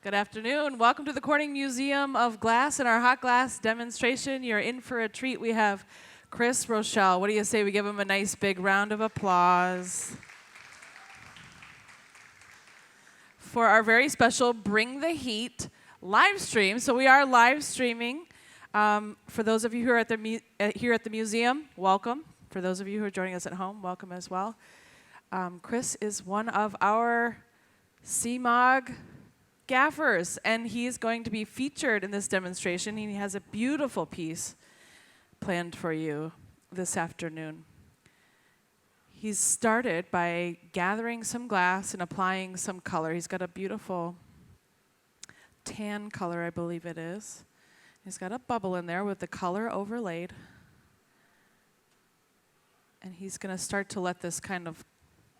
Good afternoon. Welcome to the Corning Museum of Glass and our hot glass demonstration. You're in for a treat. We have Chris Rochelle. What do you say we give him a nice big round of applause for our very special Bring the Heat live stream. So we are live streaming. For those of you who are here at the museum, welcome. For those of you who are joining us at home, welcome as well. Chris is one of our CMOG gaffers, and he's going to be featured in this demonstration. He has a beautiful piece planned for you this afternoon. He's started by gathering some glass and applying some color. He's got a beautiful tan color, I believe it is. He's got a bubble in there with the color overlaid. And he's going to start to let this kind of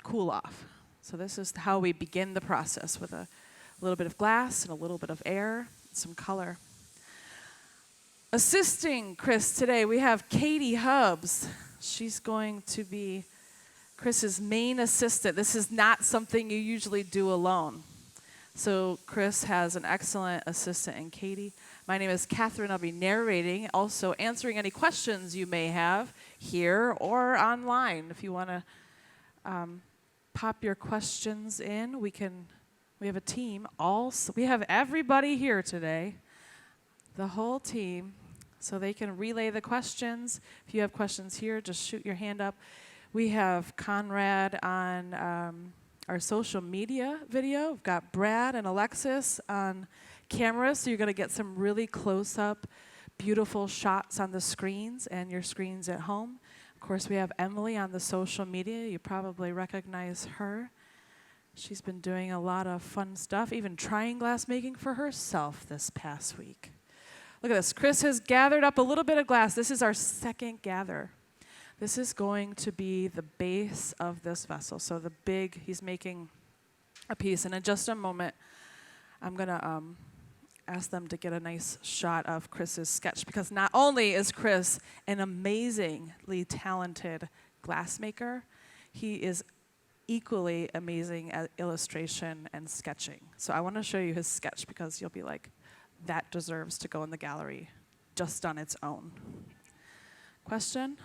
cool off. So this is how we begin the process, with a little bit of glass and a little bit of air, some color. Assisting Chris today, we have Katie Hubbs. She's going to be Chris's main assistant. This is not something you usually do alone. So Chris has an excellent assistant in Katie. My name is Catherine. I'll be narrating, also answering any questions you may have here or online. If you want to pop your questions in, we have a team. We have everybody here today, the whole team, so they can relay the questions. If you have questions here, just shoot your hand up. We have Conrad on our social media video. We've got Brad and Alexis on camera, so you're going to get some really close-up, beautiful shots on the screens and your screens at home. Of course, we have Emily on the social media. You probably recognize her. She's been doing a lot of fun stuff, even trying glassmaking for herself this past week. Look at this. Chris has gathered up a little bit of glass. This is our second gather. This is going to be the base of this vessel. So he's making a piece. And in just a moment, I'm going to ask them to get a nice shot of Chris's sketch, because not only is Chris an amazingly talented glassmaker, he is equally amazing at illustration and sketching. So I want to show you his sketch, because you'll be like, that deserves to go in the gallery just on its own. Question?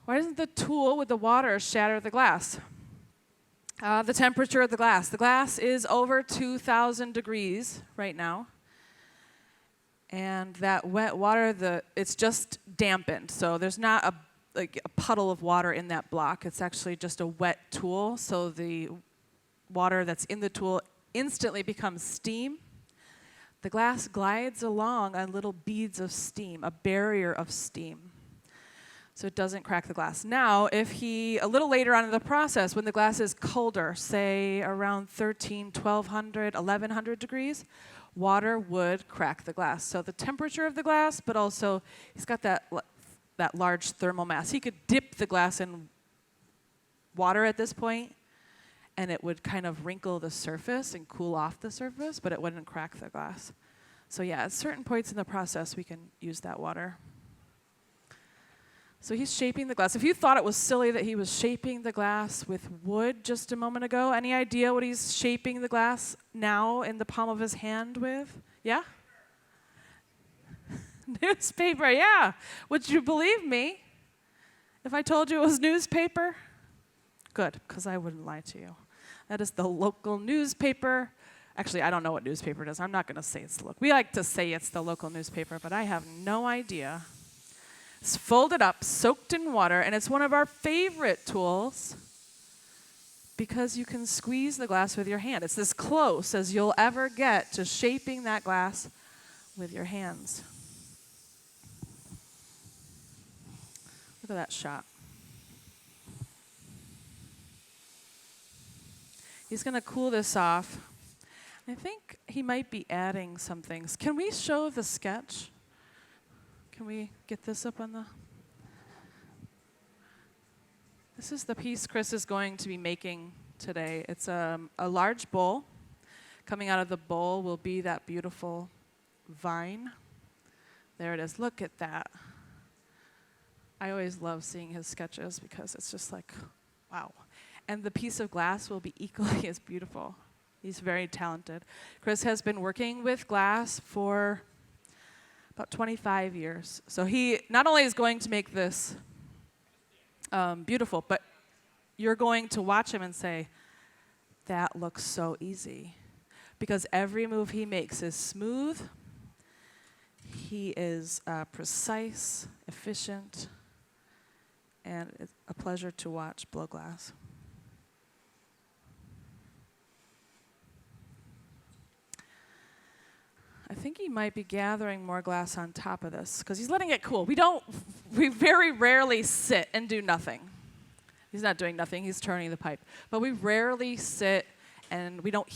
Why doesn't the tool with the water shatter the glass? The temperature of the glass. The glass is over 2,000 degrees right now. And that wet water, it's just dampened. So there's not a puddle of water in that block. It's actually just a wet tool. So the water that's in the tool instantly becomes steam. The glass glides along on little beads of steam, a barrier of steam. So it doesn't crack the glass. Now, a little later on in the process, when the glass is colder, say around 1,1200, 1,100 degrees, water would crack the glass. So the temperature of the glass, but also he's got that large thermal mass. He could dip the glass in water at this point, and it would kind of wrinkle the surface and cool off the surface, but it wouldn't crack the glass. So yeah, at certain points in the process, we can use that water. So he's shaping the glass. If you thought it was silly that he was shaping the glass with wood just a moment ago, any idea what he's shaping the glass now in the palm of his hand with? Yeah? Newspaper, yeah. Would you believe me if I told you it was newspaper? Good, because I wouldn't lie to you. That is the local newspaper. Actually, I don't know what newspaper it is. I'm not going to say it's the local. We like to say it's the local newspaper, but I have no idea. It's folded up, soaked in water, and it's one of our favorite tools because you can squeeze the glass with your hand. It's as close as you'll ever get to shaping that glass with your hands. Look at that shot. He's going to cool this off. I think he might be adding some things. Can we show the sketch? Can we get this up on the... This is the piece Chris is going to be making today. It's a large bowl. Coming out of the bowl will be that beautiful vine. There it is. Look at that. I always love seeing his sketches because it's just like, wow. and the piece of glass will be equally as beautiful. He's very talented. Chris has been working with glass for about 25 years. So he not only is going to make this beautiful, but you're going to watch him and say, that looks so easy. Because every move he makes is smooth. He is precise, efficient, and it's a pleasure to watch blow glass. I think he might be gathering more glass on top of this because he's letting it cool. We very rarely sit and do nothing. He's not doing nothing, he's turning the pipe. But we rarely sit and we don't,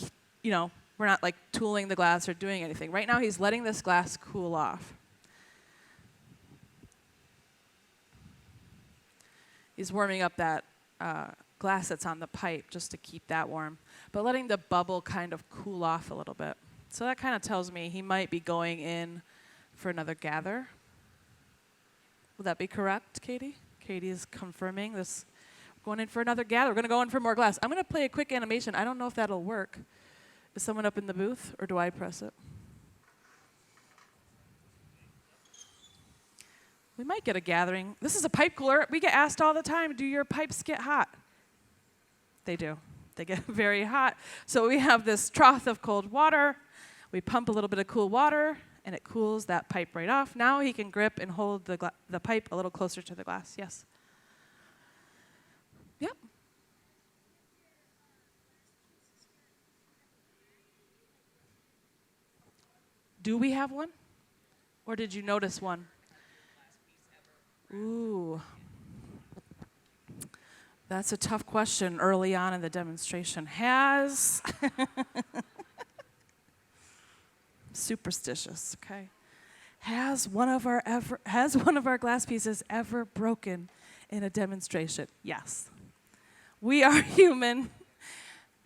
we're not like tooling the glass or doing anything. Right now he's letting this glass cool off. He's warming up that glass that's on the pipe just to keep that warm, but letting the bubble kind of cool off a little bit. So that kind of tells me he might be going in for another gather. Would that be correct, Katie? Katie is confirming this. We're going in for another gather. We're going to go in for more glass. I'm going to play a quick animation. I don't know if that'll work. Is someone up in the booth, or do I press it? We might get a gathering. This is a pipe cooler. We get asked all the time, do your pipes get hot? They do. They get very hot. So we have this trough of cold water. We pump a little bit of cool water, and it cools that pipe right off. Now he can grip and hold the pipe a little closer to the glass. Yes? Yep. Do we have one? Or did you notice one? Ooh. That's a tough question early on in the demonstration. Superstitious, okay. Has one of our glass pieces ever broken in a demonstration? Yes. We are human.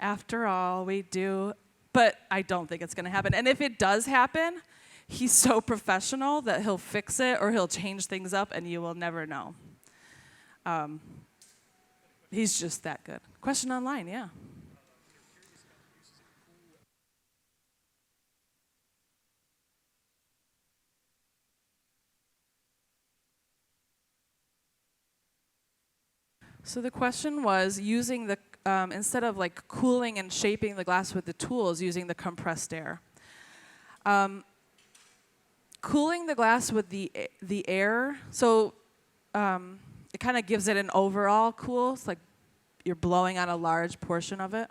After all, we do. But I don't think it's going to happen. And if it does happen, he's so professional that he'll fix it or he'll change things up and you will never know. He's just that good. Question online, yeah. So the question was using the, instead of like cooling and shaping the glass with the tools, using the compressed air. Cooling the glass with the air, so it kind of gives it an overall cool. It's like you're blowing on a large portion of it.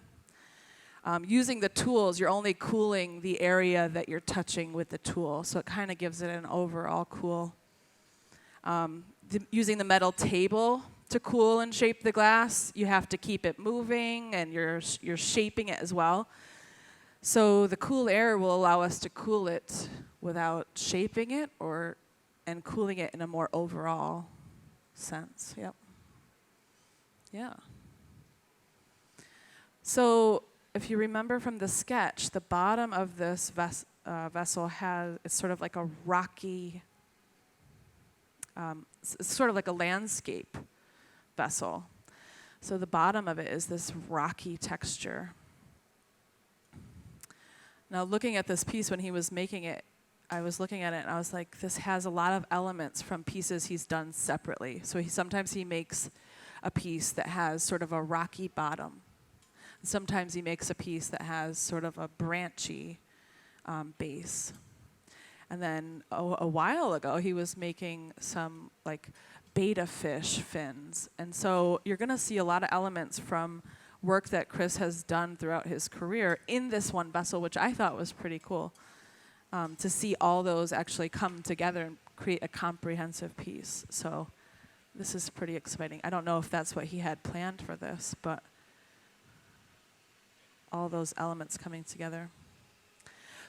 Using the tools, you're only cooling the area that you're touching with the tool, so it kind of gives it an overall cool. Using the metal table to cool and shape the glass, you have to keep it moving, and you're shaping it as well. So the cool air will allow us to cool it without shaping it and cooling it in a more overall sense. Yep. Yeah. So if you remember from the sketch, the bottom of this vessel it's sort of like a rocky, it's sort of like a landscape vessel. So the bottom of it is this rocky texture. Now looking at this piece when he was making it, I was looking at it and I was like, this has a lot of elements from pieces he's done separately. So sometimes he makes a piece that has sort of a rocky bottom. Sometimes he makes a piece that has sort of a branchy base. And then a while ago, he was making some like betta fish fins. And so you're going to see a lot of elements from work that Chris has done throughout his career in this one vessel, which I thought was pretty cool, to see all those actually come together and create a comprehensive piece. So this is pretty exciting. I don't know if that's what he had planned for this, but all those elements coming together.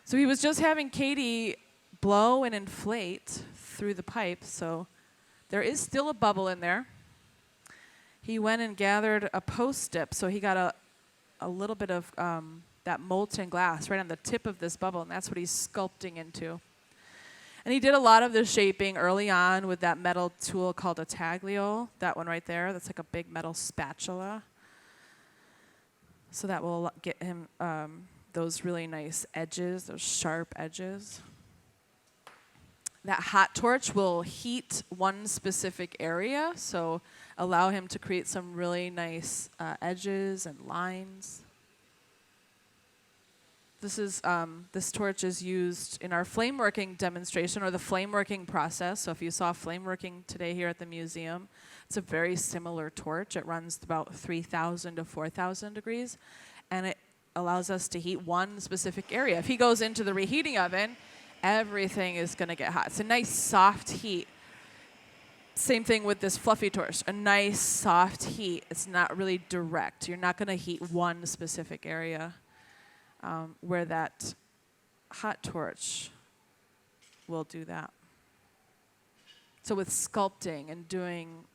So he was just having Katie blow and inflate through the pipe, so there is still a bubble in there. He went and gathered a post dip, so he got a little bit of that molten glass right on the tip of this bubble, and that's what he's sculpting into. And he did a lot of the shaping early on with that metal tool called a taglio, that one right there. That's like a big metal spatula. So that will get him those really nice edges, those sharp edges. That hot torch will heat one specific area, so allow him to create some really nice edges and lines. This torch is used in our flame working demonstration, or the flame working process. So if you saw flame working today here at the museum, it's a very similar torch. It runs about 3,000 to 4,000 degrees, and it allows us to heat one specific area. If he goes into the reheating oven, everything is going to get hot. It's a nice soft heat. Same thing with this fluffy torch, a nice soft heat. It's not really direct. You're not going to heat one specific area. Where that hot torch will do that. So with sculpting and doing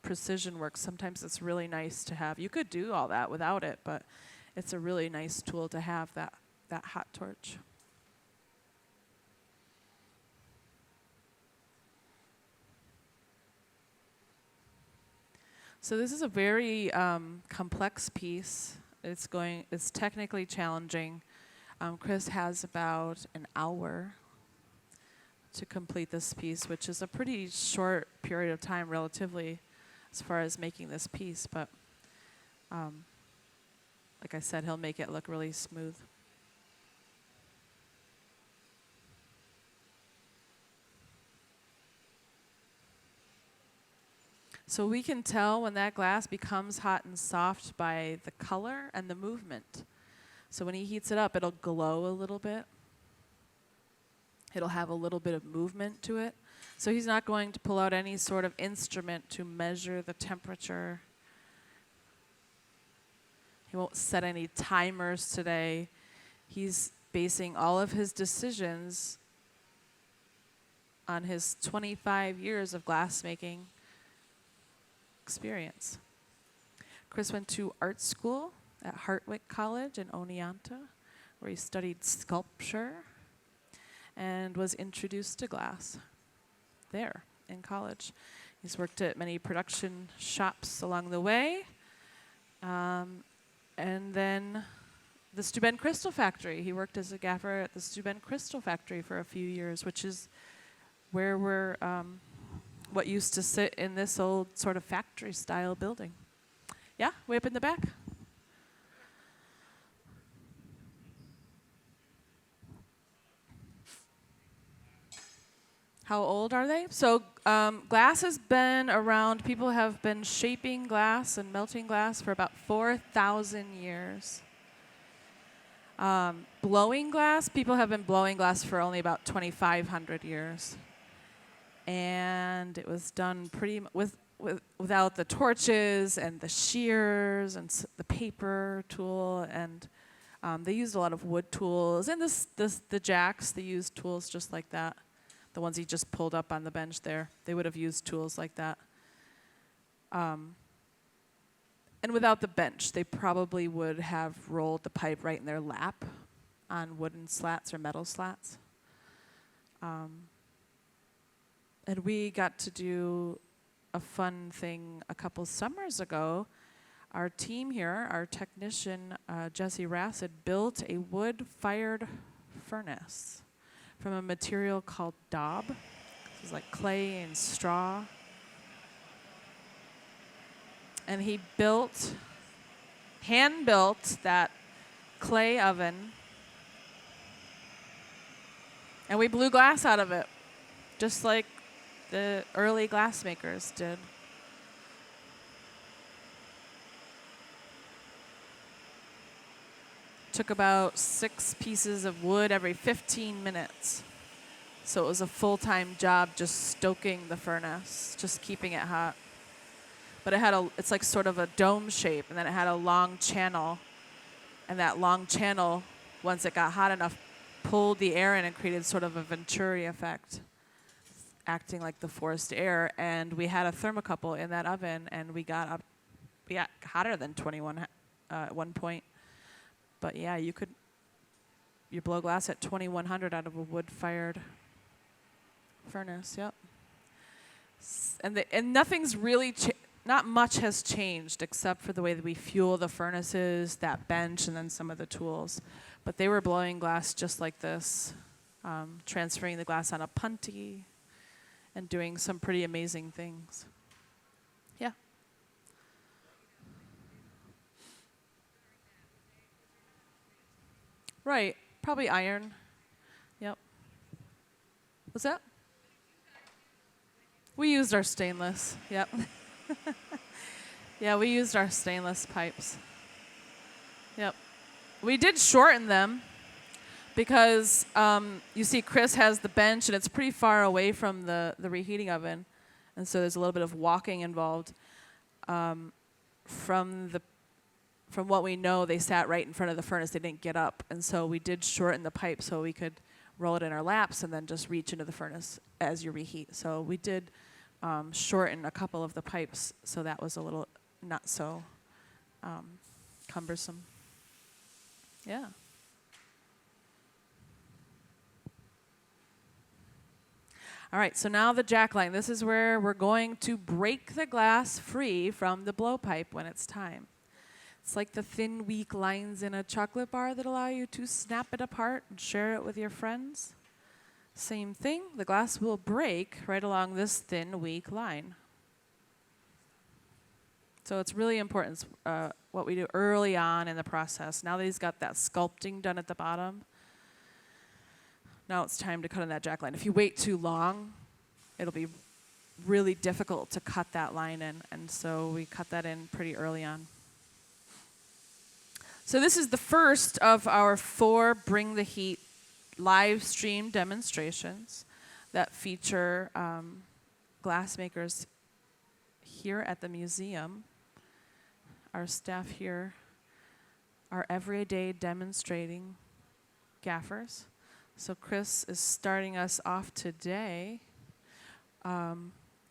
precision work, sometimes it's really nice to have. You could do all that without it, but it's a really nice tool to have, that hot torch. So this is a very complex piece. It's technically challenging. Chris has about an hour to complete this piece, which is a pretty short period of time relatively as far as making this piece, but like I said, he'll make it look really smooth. So we can tell when that glass becomes hot and soft by the color and the movement. So when he heats it up, it'll glow a little bit. It'll have a little bit of movement to it. So he's not going to pull out any sort of instrument to measure the temperature. He won't set any timers today. He's basing all of his decisions on his 25 years of glassmaking experience. Chris went to art school at Hartwick College in Oneonta, where he studied sculpture and was introduced to glass there in college. He's worked at many production shops along the way, and then the Steuben Crystal Factory. He worked as a gaffer at the Steuben Crystal Factory for a few years, which is where we're what used to sit in this old sort of factory-style building. Yeah, way up in the back. How old are they? So glass has been around, people have been shaping glass and melting glass for about 4,000 years. Blowing glass, people have been blowing glass for only about 2,500 years. And it was done pretty without the torches and the shears and the paper tool, and they used a lot of wood tools. And the jacks, they used tools just like that. The ones he just pulled up on the bench there, they would have used tools like that. And without the bench, they probably would have rolled the pipe right in their lap on wooden slats or metal slats. And we got to do a fun thing a couple summers ago. Our team here, our technician, Jesse Rassad, built a wood-fired furnace from a material called daub. This is like clay and straw. And he hand-built that clay oven. And we blew glass out of it, just like the early glassmakers did. Took about 6 pieces of wood every 15 minutes. So it was a full-time job just stoking the furnace, just keeping it hot. But it's like sort of a dome shape, and then it had a long channel. And that long channel, once it got hot enough, pulled the air in and created sort of a Venturi effect, acting like the forced air. And we had a thermocouple in that oven, and we got hotter than 21 at one point. But yeah, you blow glass at 2,100 out of a wood-fired furnace. Yep. And nothing's really not much has changed except for the way that we fuel the furnaces, that bench, and then some of the tools. But they were blowing glass just like this, transferring the glass on a punty, and doing some pretty amazing things. Yeah. Right. Probably iron. Yep. What's that? We used our stainless. Yep. Yeah, we used our stainless pipes. Yep. We did shorten them because you see Chris has the bench and it's pretty far away from the reheating oven. And so there's a little bit of walking involved. From what we know, they sat right in front of the furnace. They didn't get up. And so we did shorten the pipe so we could roll it in our laps and then just reach into the furnace as you reheat. So we did shorten a couple of the pipes, so that was a little not so cumbersome. Yeah. All right, so now the jackline. This is where we're going to break the glass free from the blowpipe when it's time. It's like the thin, weak lines in a chocolate bar that allow you to snap it apart and share it with your friends. Same thing, the glass will break right along this thin, weak line. So it's really important what we do early on in the process. Now that he's got that sculpting done at the bottom, now it's time to cut in that jack line. If you wait too long, it'll be really difficult to cut that line in, and so we cut that in pretty early on. So this is the first of our 4 Bring the Heat live stream demonstrations that feature glassmakers here at the museum. Our staff here are everyday demonstrating gaffers. So Chris is starting us off today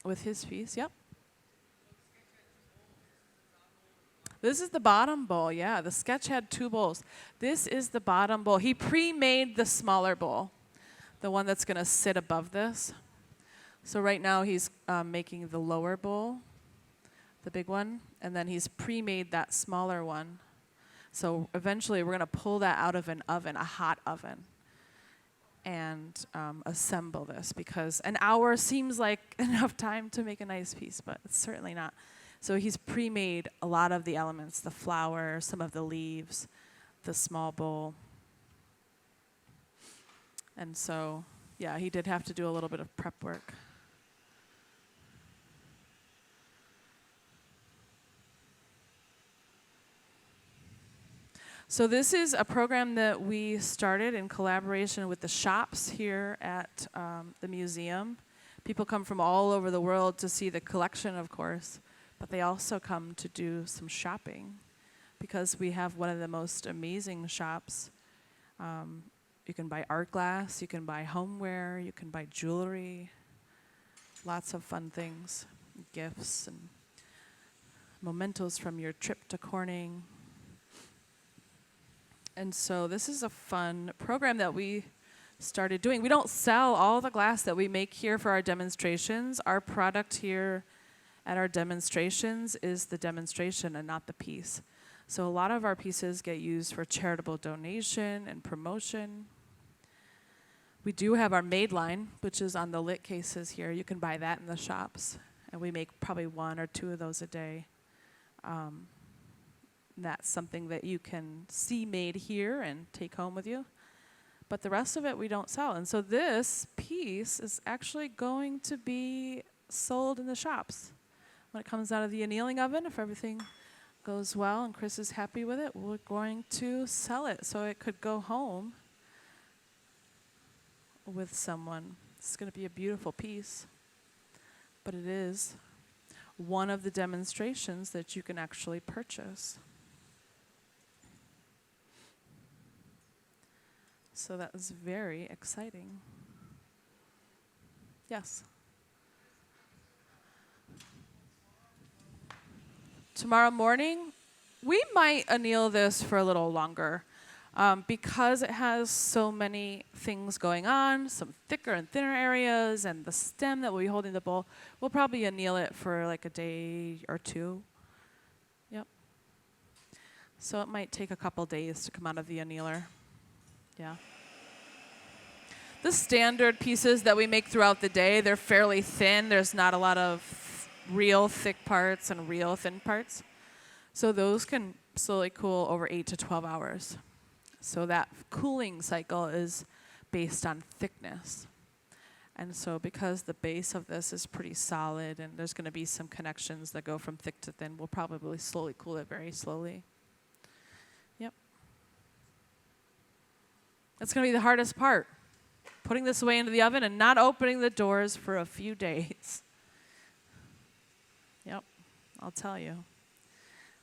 with his piece. Yep. This is the bottom bowl, yeah. The sketch had 2 bowls. This is the bottom bowl. He pre-made the smaller bowl, the one that's going to sit above this. So right now he's making the lower bowl, the big one, and then he's pre-made that smaller one. So eventually we're going to pull that out of an oven, a hot oven, and assemble this, because an hour seems like enough time to make a nice piece, but it's certainly not. So he's pre-made a lot of the elements, the flour, some of the leaves, the small bowl. And so, yeah, he did have to do a little bit of prep work. So this is a program that we started in collaboration with the shops here at the museum. People come from all over the world to see the collection, of course, but they also come to do some shopping because we have one of the most amazing shops. You can buy art glass, you can buy homeware, you can buy jewelry, lots of fun things, gifts and mementos from your trip to Corning. And so this is a fun program that we started doing. We don't sell all the glass that we make here for our demonstrations. Our product here at our demonstrations is the demonstration and not the piece. So a lot of our pieces get used for charitable donation and promotion. We do have our made line, which is on the lit cases here. You can buy that in the shops. And we make probably 1 or 2 of those a day. That's something that you can see made here and take home with you. But the rest of it we don't sell. And so this piece is actually going to be sold in the shops. When it comes out of the annealing oven, if everything goes well and Chris is happy with it, we're going to sell it so it could go home with someone. It's going to be a beautiful piece. But it is one of the demonstrations that you can actually purchase. So that was very exciting. Yes? Tomorrow morning, we might anneal this for a little longer. Because it has so many things going on, some thicker and thinner areas, and the stem that will be holding the bowl, we'll probably anneal it for like a day or two. Yep. So it might take a couple days to come out of the annealer. Yeah. The standard pieces that we make throughout the day, they're fairly thin. There's not a lot of real thick parts and real thin parts. So those can slowly cool over 8 to 12 hours. So that cooling cycle is based on thickness. And so because the base of this is pretty solid and there's going to be some connections that go from thick to thin, we'll probably slowly cool it very slowly. Yep. That's going to be the hardest part. Putting this away into the oven and not opening the doors for a few days. Yep, I'll tell you.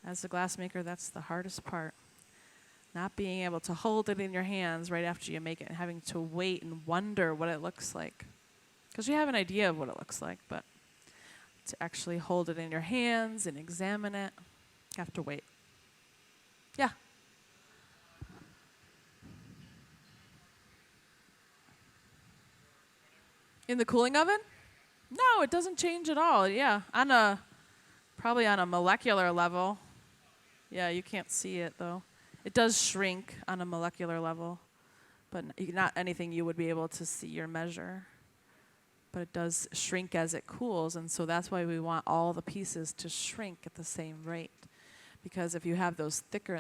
As a glassmaker, that's the hardest part. Not being able to hold it in your hands right after you make it and having to wait and wonder what it looks like. Because you have an idea of what it looks like, but to actually hold it in your hands and examine it, you have to wait. Yeah. In the cooling oven? No, it doesn't change at all. Yeah, probably on a molecular level. Yeah, you can't see it though. It does shrink on a molecular level, but not anything you would be able to see or measure. But it does shrink as it cools, and so that's why we want all the pieces to shrink at the same rate. Because if you have those thinner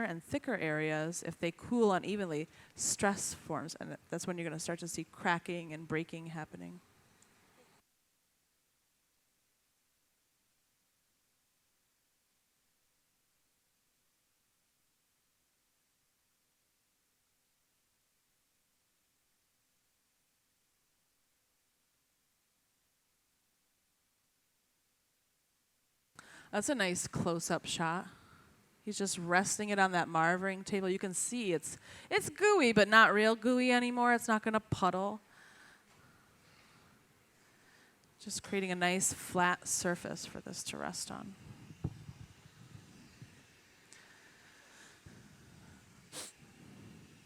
and thicker areas, if they cool unevenly, stress forms, and that's when you're going to start to see cracking and breaking happening. That's a nice close-up shot. He's just resting it on that marvering table. You can see it's gooey, but not real gooey anymore. It's not going to puddle. Just creating a nice flat surface for this to rest on.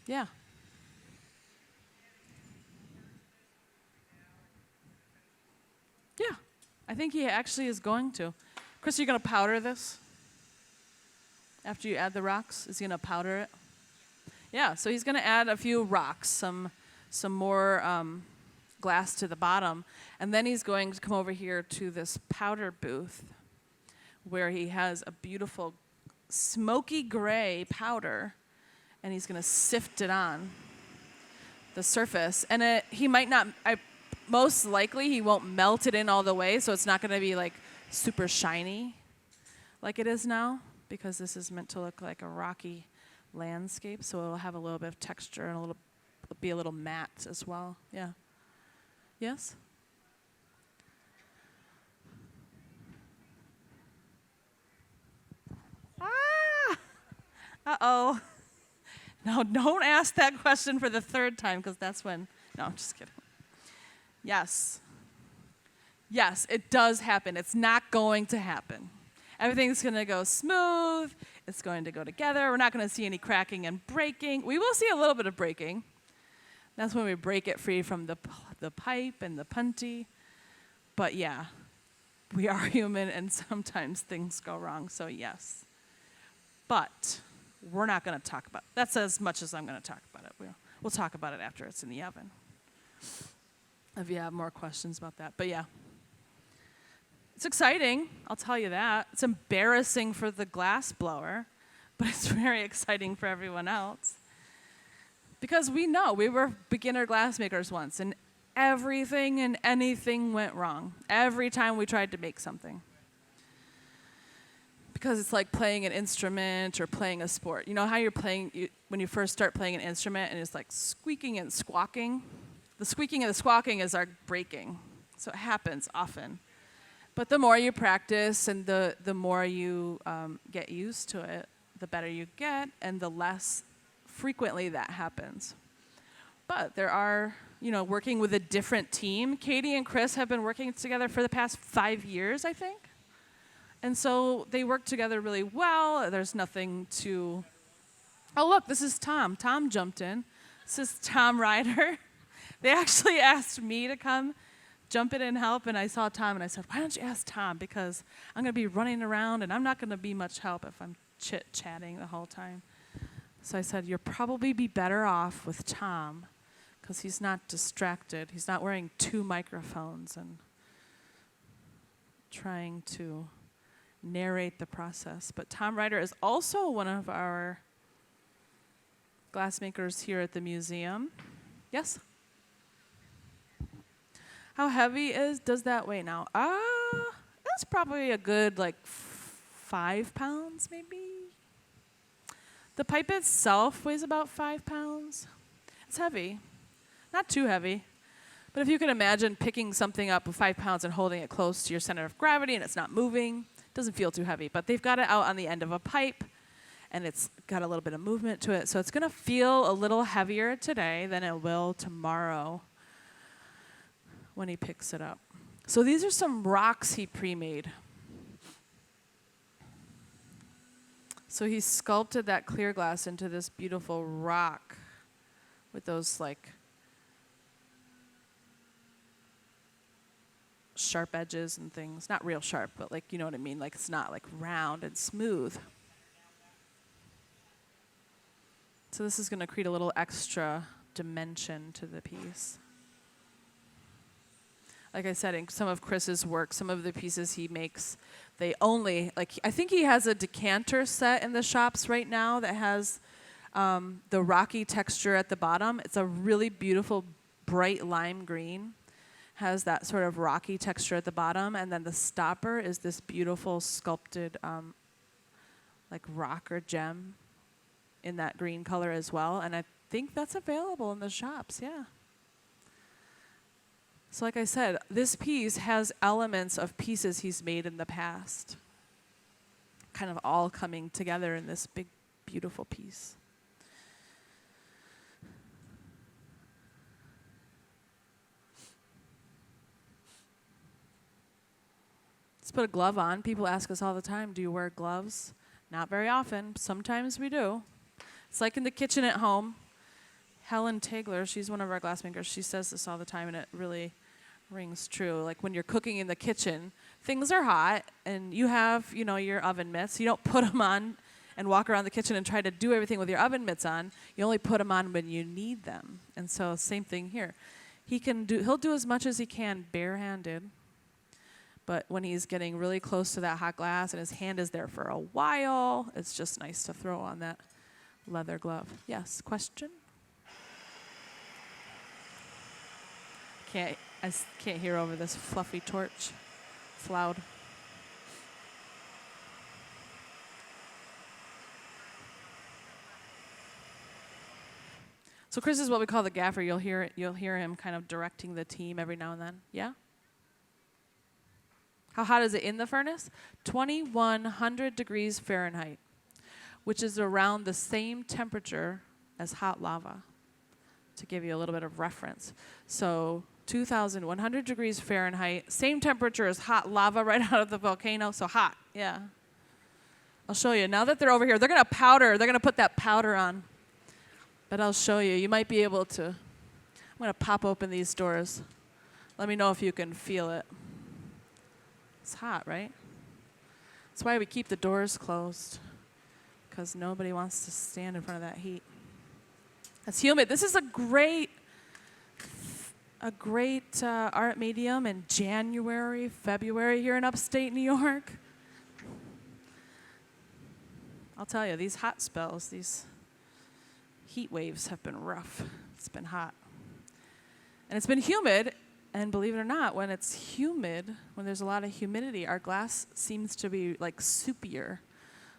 Yeah. Yeah, I think he actually is going to. Chris, you're going to powder this? After you add the rocks, is he going to powder it? Yeah, so he's going to add a few rocks, some more glass to the bottom, and then he's going to come over here to this powder booth where he has a beautiful smoky gray powder, and he's going to sift it on the surface. And he might not, most likely he won't melt it in all the way, so it's not going to be like super shiny like it is now, because this is meant to look like a rocky landscape, so it'll have a little bit of texture and be a little matte as well. Yeah. Yes? Ah! Uh-oh. No, don't ask that question for the third time, because that's when... No, I'm just kidding. Yes. Yes, it does happen. It's not going to happen. Everything's going to go smooth. It's going to go together. We're not going to see any cracking and breaking. We will see a little bit of breaking. That's when we break it free from the pipe and the punty. But yeah, we are human, and sometimes things go wrong, so yes. But we're not going to talk about it. That's as much as I'm going to talk about it. We'll talk about it after it's in the oven, if you have more questions about that. But yeah. It's exciting, I'll tell you that. It's embarrassing for the glass blower, but it's very exciting for everyone else. Because we know, we were beginner glassmakers once, and everything and anything went wrong every time we tried to make something. Because it's like playing an instrument or playing a sport. You know how when you first start playing an instrument and it's like squeaking and squawking? The squeaking and the squawking is our breaking, so it happens often. But the more you practice and the more you get used to it, the better you get, and the less frequently that happens. But there are, working with a different team. Katie and Chris have been working together for the past 5 years, I think. And so they work together really well. There's nothing to Oh, look, this is Tom. Tom jumped in. This is Tom Ryder. They actually asked me to come jump in and help, and I saw Tom, and I said, why don't you ask Tom? Because I'm going to be running around, and I'm not going to be much help if I'm chit-chatting the whole time. So I said, you'll probably be better off with Tom, because he's not distracted. He's not wearing 2 microphones and trying to narrate the process. But Tom Ryder is also one of our glassmakers here at the museum. Yes? How heavy does that weigh now? That's probably a good 5 pounds maybe. The pipe itself weighs about 5 pounds. It's heavy. Not too heavy. But if you can imagine picking something up with 5 pounds and holding it close to your center of gravity and it's not moving, it doesn't feel too heavy. But they've got it out on the end of a pipe, and it's got a little bit of movement to it. So it's going to feel a little heavier today than it will tomorrow when he picks it up. So these are some rocks he pre-made. So he sculpted that clear glass into this beautiful rock with those sharp edges and things. Not real sharp, but you know what I mean? It's not round and smooth. So this is going to create a little extra dimension to the piece. Like I said, in some of Chris's work, some of the pieces he makes, they only, I think he has a decanter set in the shops right now that has the rocky texture at the bottom. It's a really beautiful, bright lime green. Has that sort of rocky texture at the bottom. And then the stopper is this beautiful sculpted rock or gem in that green color as well. And I think that's available in the shops, yeah. So like I said, this piece has elements of pieces he's made in the past, kind of all coming together in this big, beautiful piece. Let's put a glove on. People ask us all the time, do you wear gloves? Not very often. Sometimes we do. It's like in the kitchen at home. Helen Tagler, she's one of our glassmakers, she says this all the time, and it really rings true. Like when you're cooking in the kitchen, things are hot, and you have, your oven mitts. You don't put them on and walk around the kitchen and try to do everything with your oven mitts on. You only put them on when you need them. And so same thing here. He'll do as much as he can barehanded, but when he's getting really close to that hot glass and his hand is there for a while, it's just nice to throw on that leather glove. Yes, question? I can't hear over this fluffy torch. It's loud. So Chris is what we call the gaffer. You'll hear him kind of directing the team every now and then. Yeah? How hot is it in the furnace? 2,100 degrees Fahrenheit, which is around the same temperature as hot lava, to give you a little bit of reference. So 2,100 degrees Fahrenheit, same temperature as hot lava right out of the volcano, so hot, yeah. I'll show you. Now that they're over here, they're going to put that powder on. But I'll show you. You might be able to. I'm going to pop open these doors. Let me know if you can feel it. It's hot, right? That's why we keep the doors closed, because nobody wants to stand in front of that heat. It's humid. This is a great art medium in January, February here in upstate New York. I'll tell you, these hot spells, these heat waves have been rough. It's been hot. And it's been humid, and believe it or not, when it's humid, when there's a lot of humidity, our glass seems to be soupier.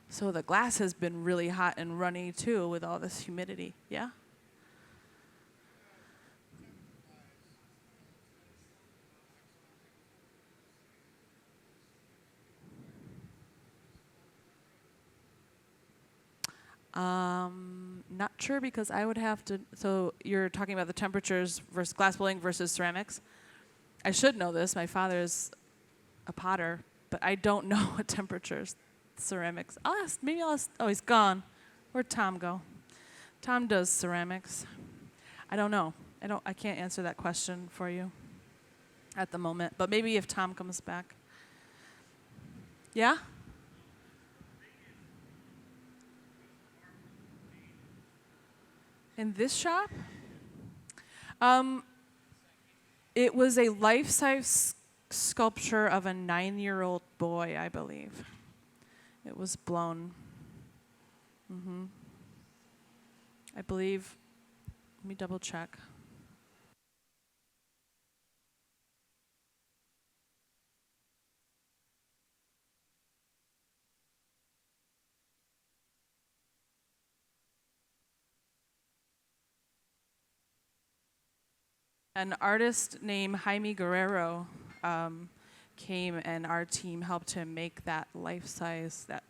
So the glass has been really hot and runny too with all this humidity. Yeah? Not sure, because I would have to. So you're talking about the temperatures versus glassblowing versus ceramics. I should know this. My father's a potter, but I don't know what temperatures ceramics. I'll ask. Oh, he's gone. Where'd Tom go? Tom does ceramics. I don't know. I can't answer that question for you at the moment, but maybe if Tom comes back. Yeah? In this shop? It was a life-size sculpture of a 9-year-old boy, I believe. It was blown. I believe, let me double check. An artist named Jaime Guerrero came, and our team helped him make that life-size, that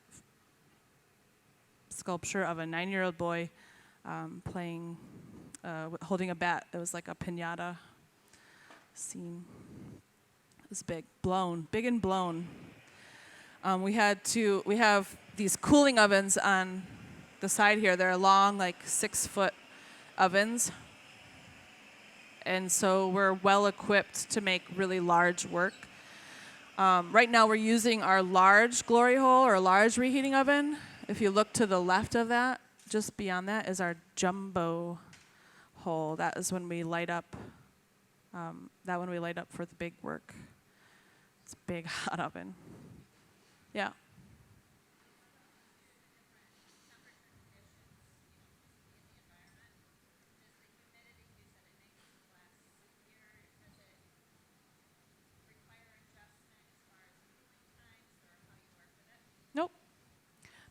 sculpture of a 9-year-old boy playing, holding a bat. It was like a piñata scene. It was big, blown, big and blown. We have these cooling ovens on the side here. They're long, like 6-foot ovens. And so we're well equipped to make really large work. Right now we're using our large glory hole or large reheating oven. If you look to the left of that, just beyond that is our jumbo hole. That is when we light up. When we light up for the big work. It's a big hot oven. Yeah.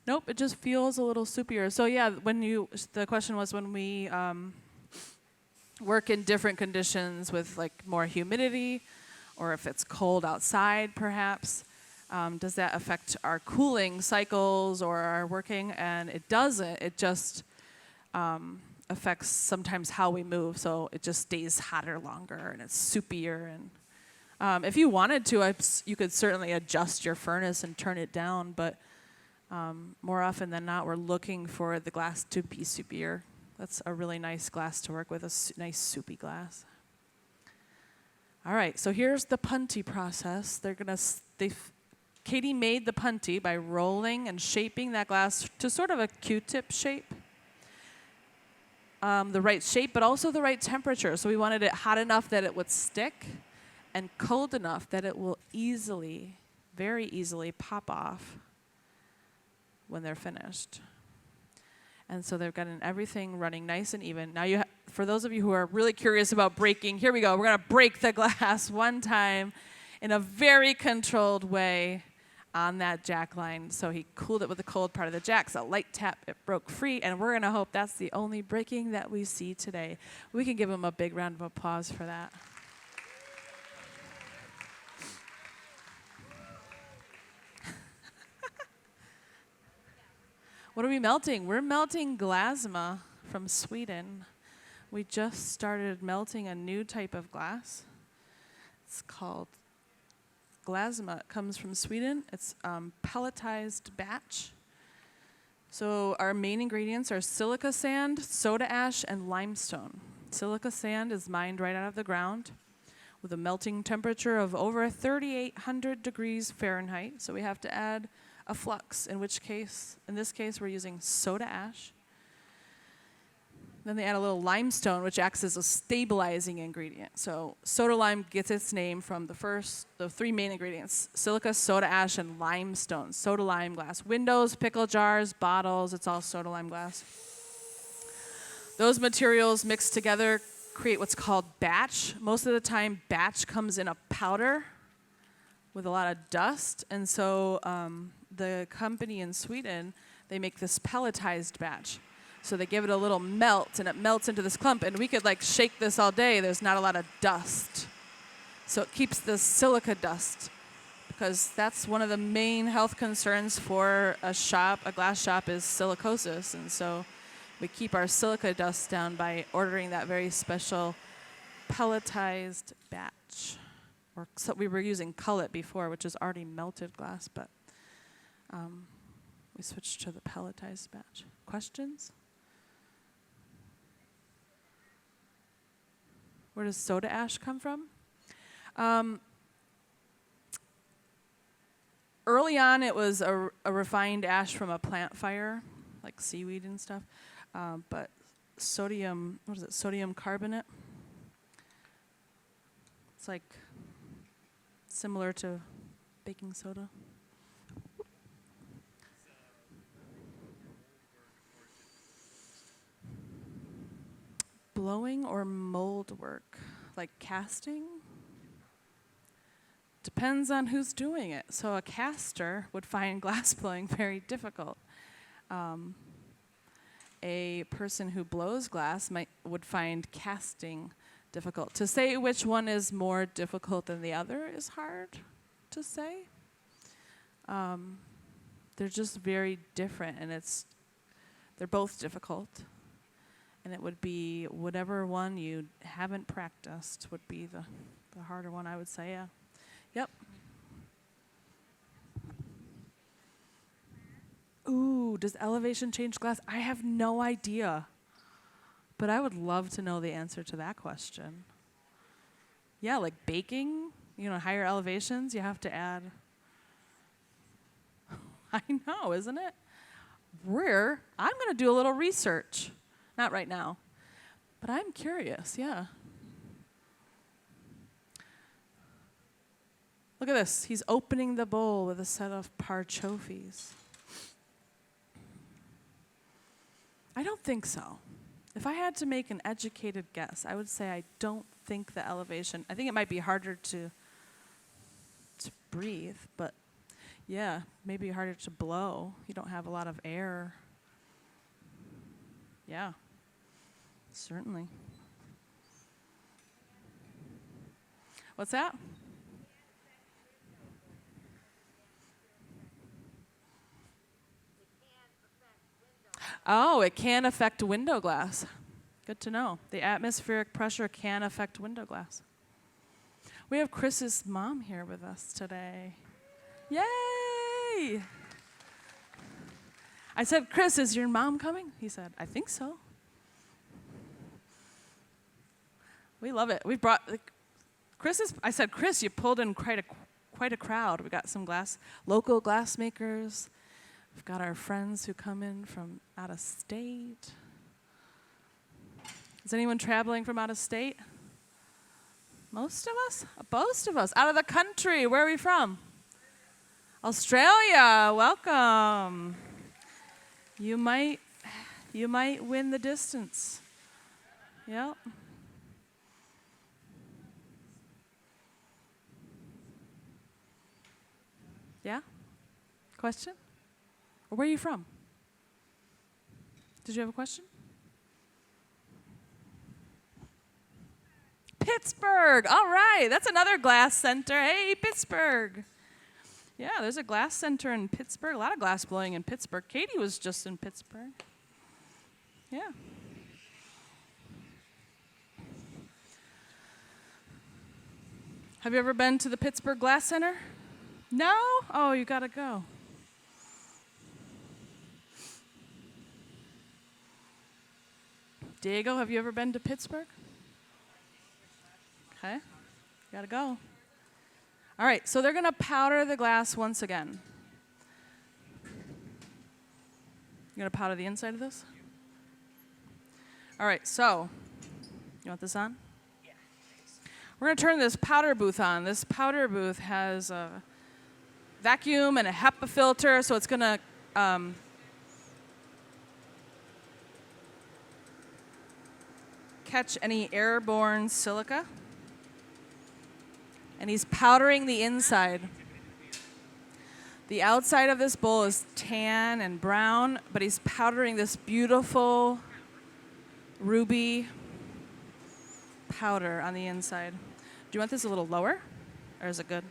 Nope, it just feels a little soupier. So yeah, the question was when we work in different conditions with like more humidity, or if it's cold outside perhaps, does that affect our cooling cycles or our working? And it doesn't, it just affects sometimes how we move, so it just stays hotter longer and it's soupier. And if you wanted to, you could certainly adjust your furnace and turn it down, but more often than not, we're looking for the glass to be soupier. That's a really nice glass to work with, a nice soupy glass. All right, so here's the punty process. Katie made the punty by rolling and shaping that glass to sort of a Q-tip shape. The right shape, but also the right temperature. So we wanted it hot enough that it would stick, and cold enough that it will very easily pop off when they're finished. And so they've gotten everything running nice and even. Now, for those of you who are really curious about breaking, here we go. We're going to break the glass one time in a very controlled way on that jack line. So he cooled it with the cold part of the jack. So a light tap, it broke free. And we're going to hope that's the only breaking that we see today. We can give him a big round of applause for that. What are we melting? We're melting glasma from Sweden. We just started melting a new type of glass. It's called glasma. It comes from Sweden. It's pelletized batch. So our main ingredients are silica sand, soda ash, and limestone. Silica sand is mined right out of the ground with a melting temperature of over 3,800 degrees Fahrenheit. So we have to add a flux, in this case, we're using soda ash. Then they add a little limestone, which acts as a stabilizing ingredient. So soda lime gets its name from the three main ingredients: silica, soda ash, and limestone. Soda lime glass. Windows, pickle jars, bottles, it's all soda lime glass. Those materials mixed together create what's called batch. Most of the time, batch comes in a powder with a lot of dust, and so the company in Sweden, they make this pelletized batch. So they give it a little melt, and it melts into this clump, and we could like shake this all day. There's not a lot of dust. So it keeps the silica dust, because that's one of the main health concerns for a glass shop is silicosis. And so we keep our silica dust down by ordering that very special pelletized batch. So we were using cullet before, which is already melted glass, but we switched to the pelletized batch. Questions? Where does soda ash come from? Early on, it was a refined ash from a plant fire, like seaweed and stuff. But sodium, what is it, sodium carbonate? It's like similar to baking soda. Blowing or mold work, like casting? Depends on who's doing it. So a caster would find glass blowing very difficult. A person who blows glass would find casting difficult. To say which one is more difficult than the other is hard to say. They're just very different, and they're both difficult. And it would be whatever one you haven't practiced would be the harder one, I would say, yeah. Yep. Ooh, does elevation change glass? I have no idea. But I would love to know the answer to that question. Yeah, like baking, higher elevations, you have to add. I know, isn't it? I'm going to do a little research. Not right now, but I'm curious, yeah. Look at this. He's opening the bowl with a set of parchofis. I don't think so. If I had to make an educated guess, I would say I don't think the elevation, I think it might be harder to breathe, but yeah, maybe harder to blow. You don't have a lot of air. Yeah, certainly. What's that? Oh, it can affect window glass. Good to know. The atmospheric pressure can affect window glass. We have Chris's mom here with us today. Yay! I said, Chris, is your mom coming? He said, I think so. We love it. We brought I said, Chris, you pulled in quite a crowd. We got some local glass makers. We've got our friends who come in from out of state. Is anyone traveling from out of state? Most of us? Most of us. Out of the country. Where are we from? Australia. Welcome. You might win the distance. Yep. Yeah? Question? Or where are you from? Did you have a question? Pittsburgh. All right. That's another glass center. Hey, Pittsburgh. Yeah, there's a glass center in Pittsburgh. A lot of glass blowing in Pittsburgh. Katie was just in Pittsburgh. Yeah. Have you ever been to the Pittsburgh Glass Center? No? Oh, you got to go. Diego, have you ever been to Pittsburgh? Okay. You got to go. All right, so they're going to powder the glass once again. You going to powder the inside of this? All right, so you want this on? Yeah. We're going to turn this powder booth on. This powder booth has a vacuum and a HEPA filter, so it's going to catch any airborne silica. And he's powdering the inside. The outside of this bowl is tan and brown, but he's powdering this beautiful ruby powder on the inside. Do you want this a little lower, or is it good?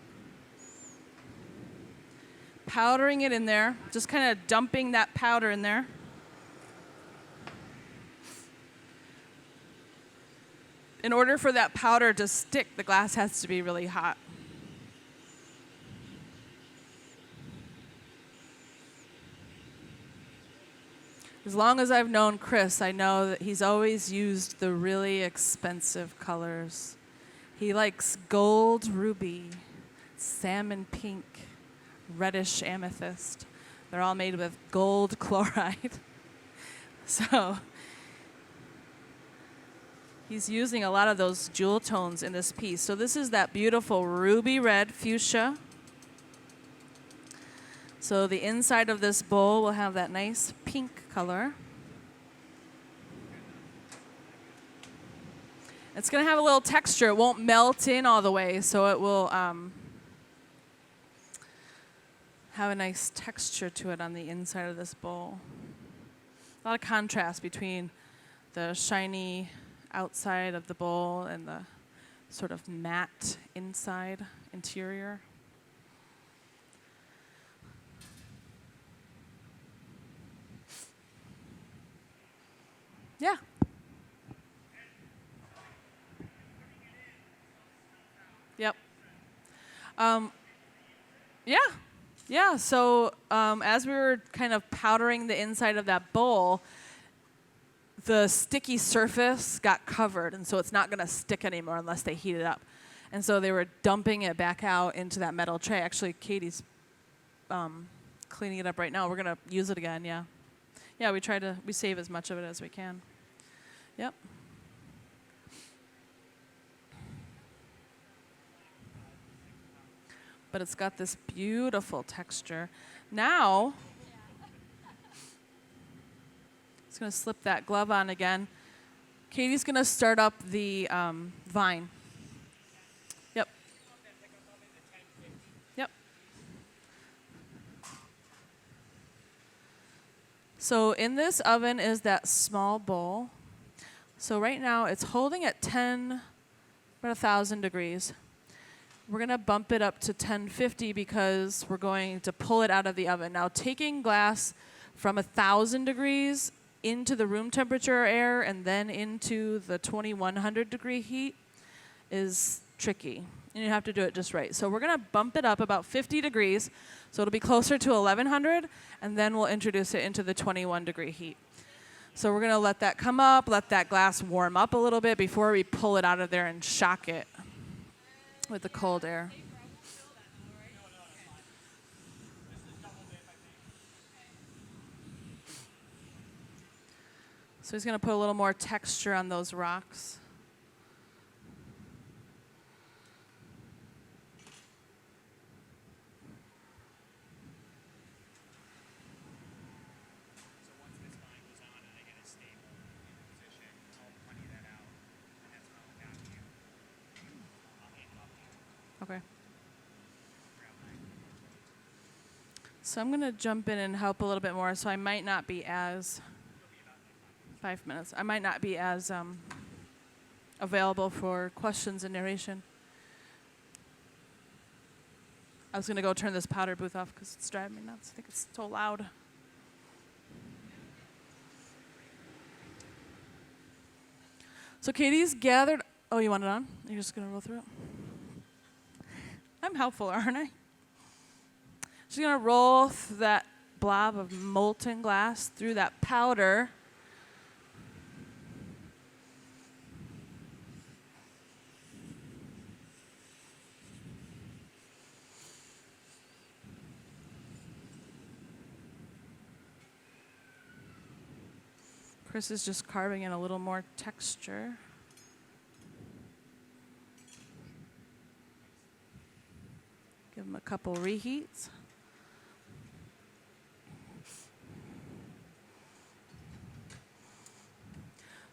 Powdering it in there, just kind of dumping that powder in there. In order for that powder to stick, the glass has to be really hot. As long as I've known Chris, I know that he's always used the really expensive colors. He likes gold ruby, salmon pink, reddish amethyst. They're all made with gold chloride. So he's using a lot of those jewel tones in this piece. So this is that beautiful ruby red fuchsia. So the inside of this bowl will have that nice pink color. It's going to have a little texture. It won't melt in all the way, so it will have a nice texture to it on the inside of this bowl. A lot of contrast between the shiny outside of the bowl and the sort of matte interior. Yeah. Yep. Yeah. So as we were kind of powdering the inside of that bowl, the sticky surface got covered, and so it's not going to stick anymore unless they heat it up. And so they were dumping it back out into that metal tray. Actually, Katie's cleaning it up right now. We're going to use it again, yeah. Yeah, we save as much of it as we can. Yep. But it's got this beautiful texture. Now, just going to slip that glove on again. Katie's going to start up the vine. Yep. Yep. So in this oven is that small bowl. So right now it's holding at about 1,000 degrees. We're going to bump it up to 1050 because we're going to pull it out of the oven. Now, taking glass from 1,000 degrees into the room temperature air and then into the 2,100 degree heat is tricky. And you have to do it just right. So we're going to bump it up about 50 degrees. So it'll be closer to 1,100, and then we'll introduce it into the 21 degree heat. So we're going to let that come up, let that glass warm up a little bit before we pull it out of there and shock it with the cold air. So he's going to put a little more texture on those rocks. So once this vine goes on and I get a stable position, I'll money that out, and that's when I'll back you. I'll hand it off to you. Okay. So I'm going to jump in and help a little bit more. So I might not be as 5 minutes. I might not be as available for questions and narration. I was going to go turn this powder booth off because it's driving me nuts. I think it's so loud. So Katie's gathered. Oh, you want it on? You're just going to roll through it? I'm helpful, aren't I? She's going to roll that blob of molten glass through that powder. Chris is just carving in a little more texture. Give him a couple reheats.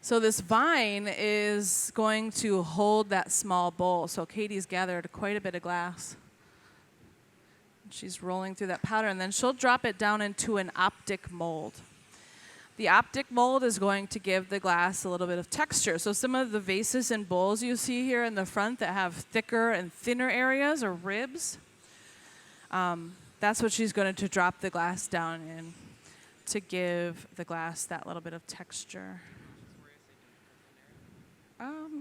So this vine is going to hold that small bowl. So Katie's gathered quite a bit of glass. She's rolling through that powder, and then she'll drop it down into an optic mold. The optic mold is going to give the glass a little bit of texture. So some of the vases and bowls you see here in the front that have thicker and thinner areas or ribs, that's what she's going to drop the glass down in to give the glass that little bit of texture.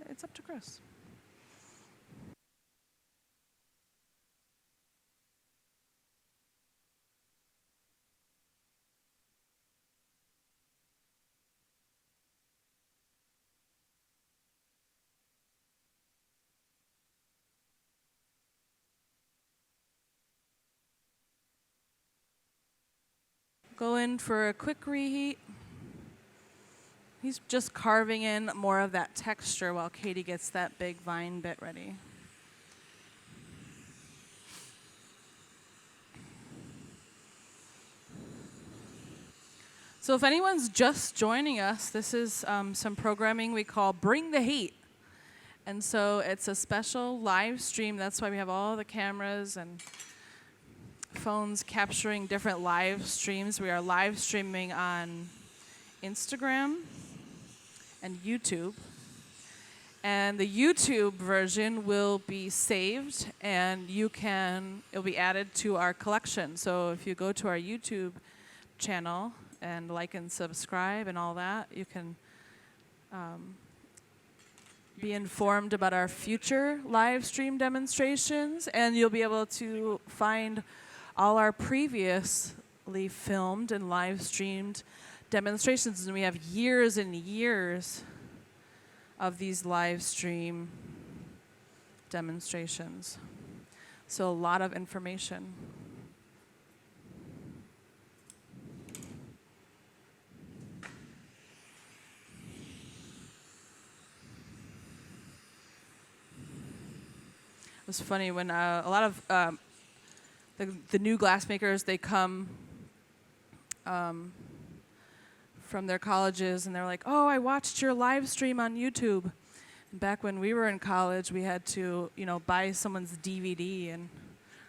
It's up to Chris. go in for a quick reheat. He's just carving in more of that texture while Katie gets that big vine bit ready. So if anyone's just joining us, this is some programming we call Bring the Heat. And so it's a special live stream. That's why we have all the cameras and phones capturing different live streams. We are live streaming on Instagram and YouTube. And the YouTube version will be saved and it'll be added to our collection. So if you go to our YouTube channel and like and subscribe and all that, you can be informed about our future live stream demonstrations, and you'll be able to find all our previously filmed and live streamed demonstrations. And we have years and years of these live stream demonstrations. So a lot of information. It was funny when a lot of the new glassmakers, they come from their colleges and they're like, oh, I watched your live stream on YouTube. And back when we were in college, we had to, buy someone's DVD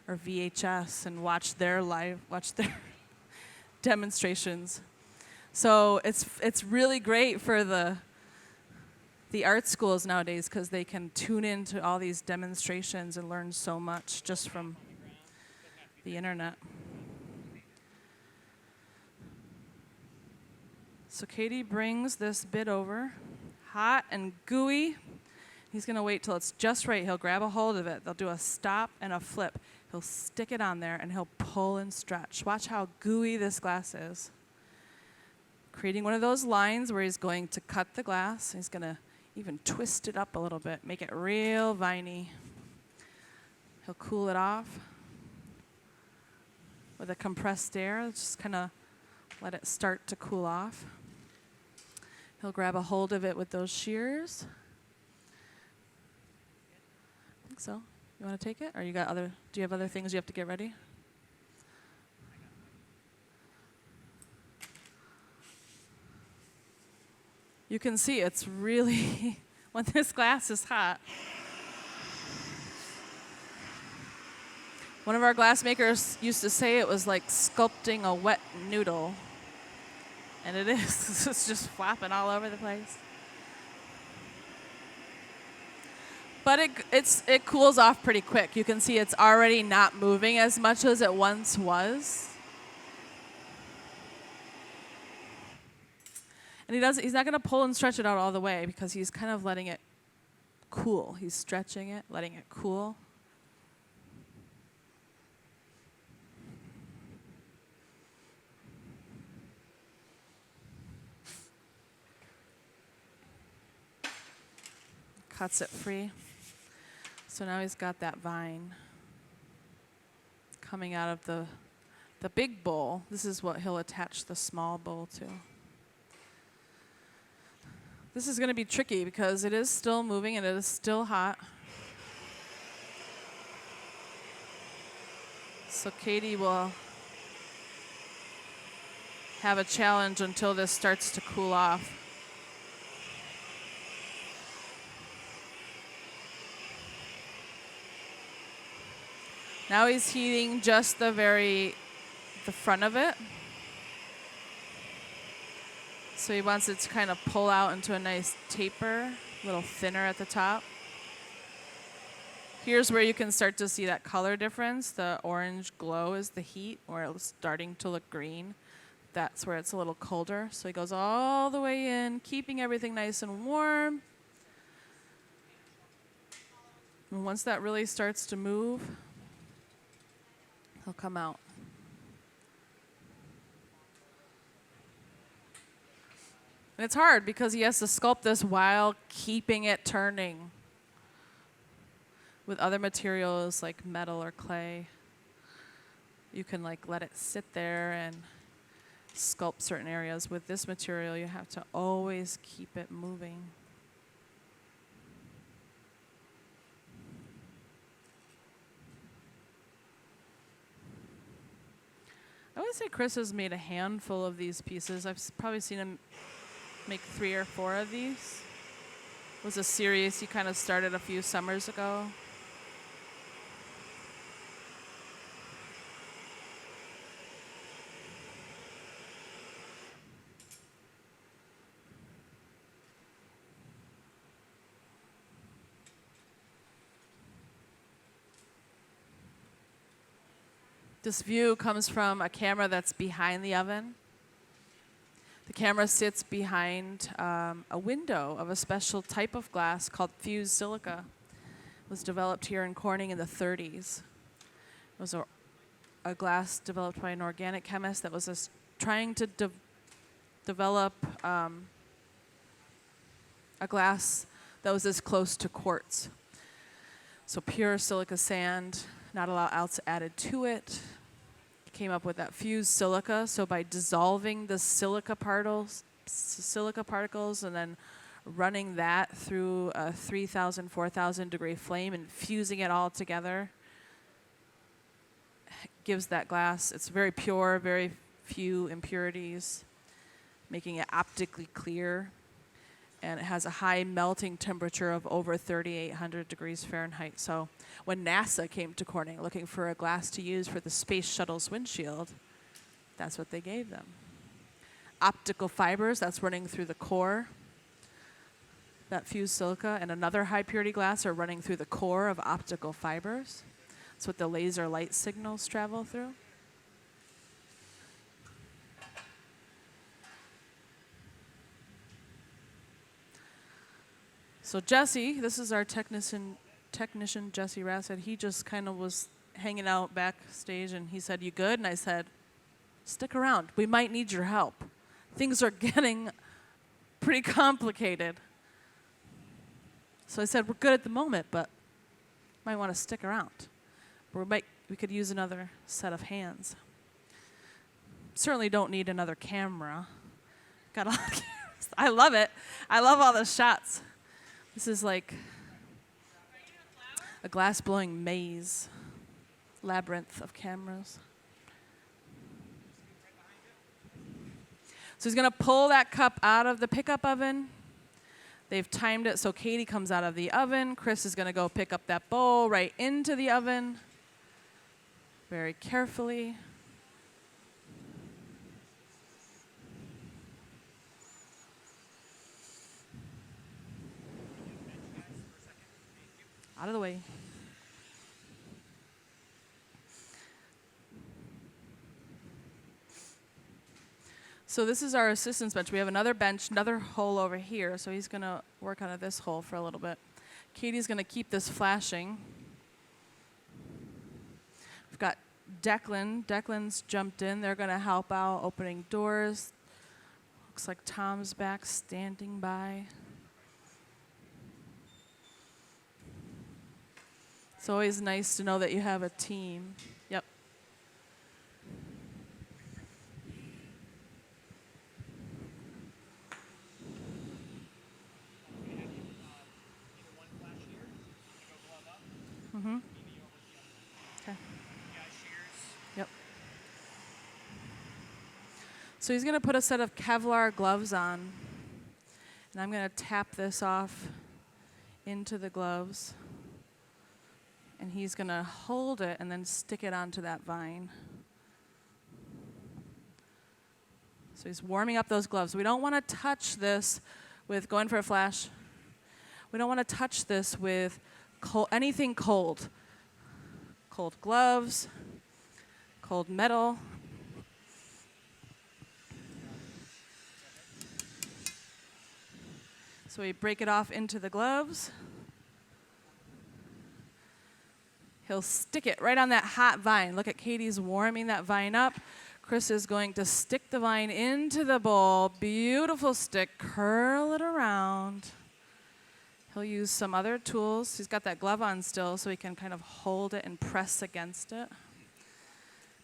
or VHS and watch their demonstrations. So it's really great for the art schools nowadays because they can tune into all these demonstrations and learn so much just from the internet. So Katie brings this bit over, hot and gooey. He's going to wait till it's just right. He'll grab a hold of it. They'll do a stop and a flip. He'll stick it on there, and he'll pull and stretch. Watch how gooey this glass is. Creating one of those lines where he's going to cut the glass. He's going to even twist it up a little bit, make it real viney. He'll cool it off with a compressed air. Just kind of let it start to cool off. He'll grab a hold of it with those shears. I think so. You want to take it? Or do you have other things you have to get ready? You can see it's really, when this glass is hot. One of our glass makers used to say it was like sculpting a wet noodle. And it is. It's just flopping all over the place. But it cools off pretty quick. You can see it's already not moving as much as it once was. And he's not going to pull and stretch it out all the way because he's kind of letting it cool. He's stretching it, letting it cool. Cuts it free. So now he's got that vine coming out of the big bowl. This is what he'll attach the small bowl to. This is going to be tricky because it is still moving and it is still hot. So Katie will have a challenge until this starts to cool off. Now he's heating just the front of it. So he wants it to kind of pull out into a nice taper, a little thinner at the top. Here's where you can start to see that color difference. The orange glow is the heat, where it's starting to look green. That's where it's a little colder. So he goes all the way in, keeping everything nice and warm. And once that really starts to move, he'll come out. And it's hard because he has to sculpt this while keeping it turning with other materials like metal or clay. You can let it sit there and sculpt certain areas. With this material, you have to always keep it moving. I would say Chris has made a handful of these pieces. I've probably seen him make 3 or 4 of these. It was a series he kind of started a few summers ago. This view comes from a camera that's behind the oven. The camera sits behind a window of a special type of glass called fused silica. It was developed here in Corning in the 30s. It was a glass developed by an organic chemist that was trying to develop a glass that was as close to quartz. So pure silica sand, not a lot else added to it. Came up with that fused silica. So by dissolving the silica particles and then running that through a 3,000, 4,000 degree flame and fusing it all together, gives that glass, it's very pure, very few impurities, making it optically clear. And it has a high melting temperature of over 3,800 degrees Fahrenheit. So when NASA came to Corning looking for a glass to use for the space shuttle's windshield, that's what they gave them. Optical fibers, that's running through the core. That fused silica and another high purity glass are running through the core of optical fibers. That's what the laser light signals travel through. So Jesse, this is our technician Jesse Rassett. He just kind of was hanging out backstage and he said, "You good?" And I said, "Stick around. We might need your help. Things are getting pretty complicated." So I said, "We're good at the moment, but might want to stick around. We could use another set of hands. Certainly don't need another camera. Got a lot of cameras. I love it. I love all the shots. This is like a glass-blowing maze, labyrinth of cameras." So he's going to pull that cup out of the pickup oven. They've timed it so Katie comes out of the oven. Chris is going to go pick up that bowl right into the oven very carefully. Out of the way. So this is our assistant's bench. We have another bench, another hole over here. So he's going to work out of this hole for a little bit. Katie's going to keep this flashing. We've got Declan. Declan's jumped in. They're going to help out opening doors. Looks like Tom's back standing by. It's always nice to know that you have a team. Yep. Mm-hmm. Okay. Yep. So he's going to put a set of Kevlar gloves on. And I'm going to tap this off into the gloves. And he's going to hold it and then stick it onto that vine. So he's warming up those gloves. We don't want to touch this with going for a flash. We don't want to touch this with anything cold. Cold gloves, cold metal. So we break it off into the gloves. He'll stick it right on that hot vine. Look at Katie's warming that vine up. Chris is going to stick the vine into the bowl. Beautiful stick. Curl it around. He'll use some other tools. He's got that glove on still, so he can kind of hold it and press against it.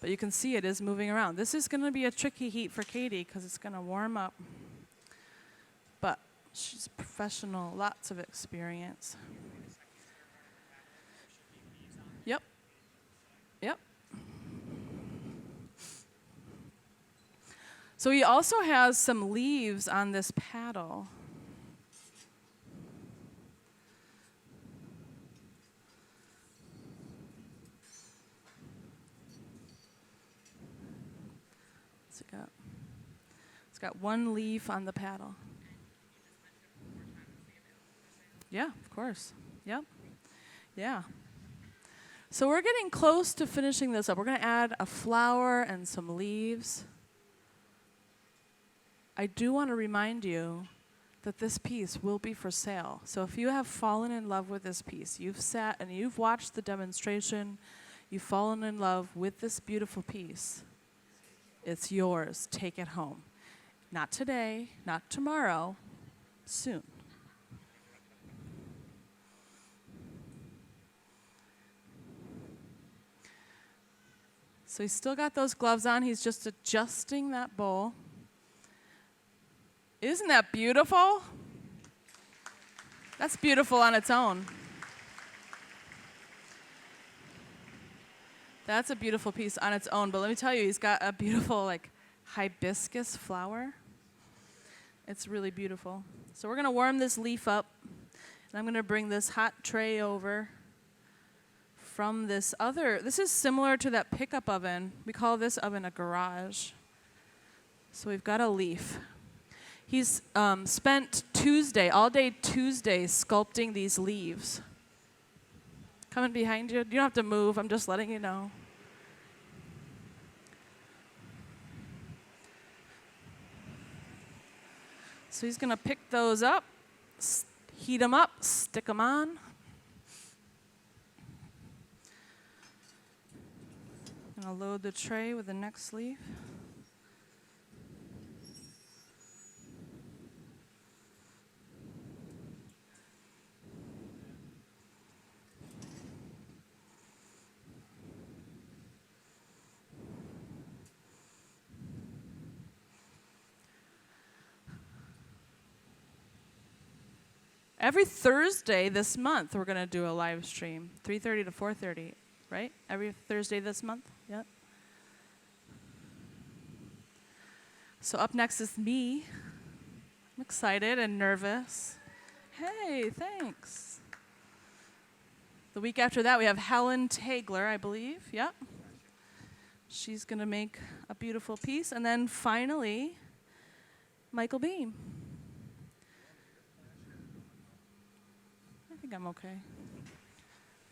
But you can see it is moving around. This is going to be a tricky heat for Katie because it's going to warm up. But she's a professional, lots of experience. Yep. Yep. So he also has some leaves on this paddle. What's it got? It's got one leaf on the paddle. Yeah, of course. Yep. Yeah. So we're getting close to finishing this up. We're going to add a flower and some leaves. I do want to remind you that this piece will be for sale. So if you have fallen in love with this piece, you've sat and you've watched the demonstration, you've fallen in love with this beautiful piece, it's yours. Take it home. Not today, not tomorrow, soon. So he's still got those gloves on. He's just adjusting that bowl. Isn't that beautiful? That's beautiful on its own. That's a beautiful piece on its own. But let me tell you, he's got a beautiful, like, hibiscus flower. It's really beautiful. So we're going to warm this leaf up. And I'm going to bring this hot tray over from this other. This is similar to that pickup oven. We call this oven a garage. So we've got a leaf. He's spent all day Tuesday, sculpting these leaves. Coming behind you. You don't have to move. I'm just letting you know. So he's going to pick those up, heat them up, stick them on. I'm going to load the tray with the next leaf. Every Thursday this month, we're going to do a live stream, 3:30 to 4:30, right? Every Thursday this month, yep. So up next is me. I'm excited and nervous. Hey, thanks. The week after that, we have Helen Tagler, I believe, yep. She's going to make a beautiful piece. And then finally, Michael Beam. I think I'm okay.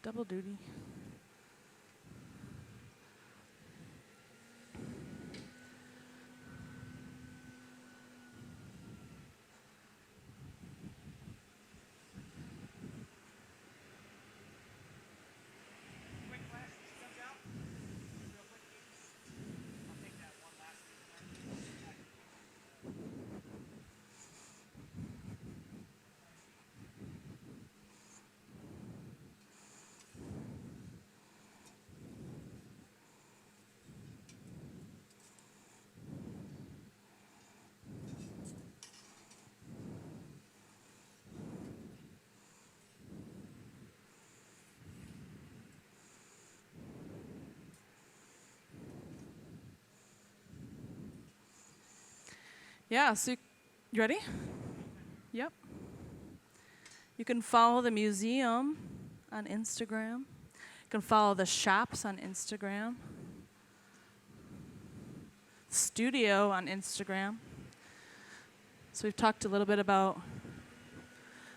Double duty. Quick flash, she comes out. Real quick, I'll take that one last Yeah, so you ready? Yep. You can follow the museum on Instagram. You can follow the shops on Instagram. Studio on Instagram. So we've talked a little bit about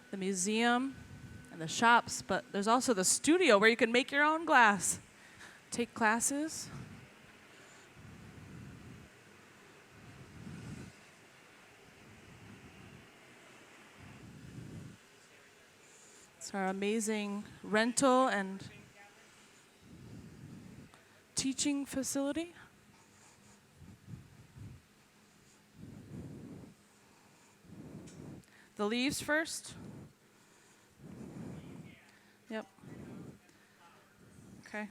the museum and the shops, but there's also the studio where you can make your own glass. Take classes. It's our amazing rental and teaching facility. The leaves first. Yep. Okay.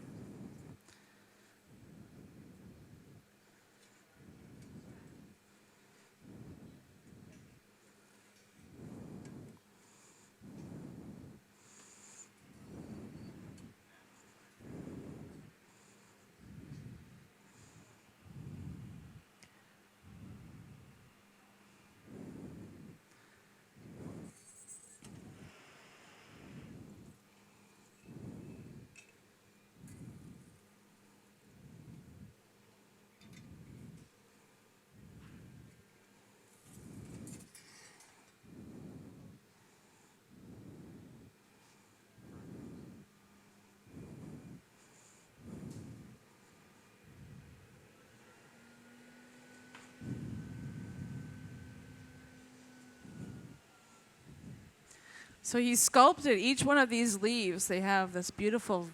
So he sculpted each one of these leaves. They have this beautiful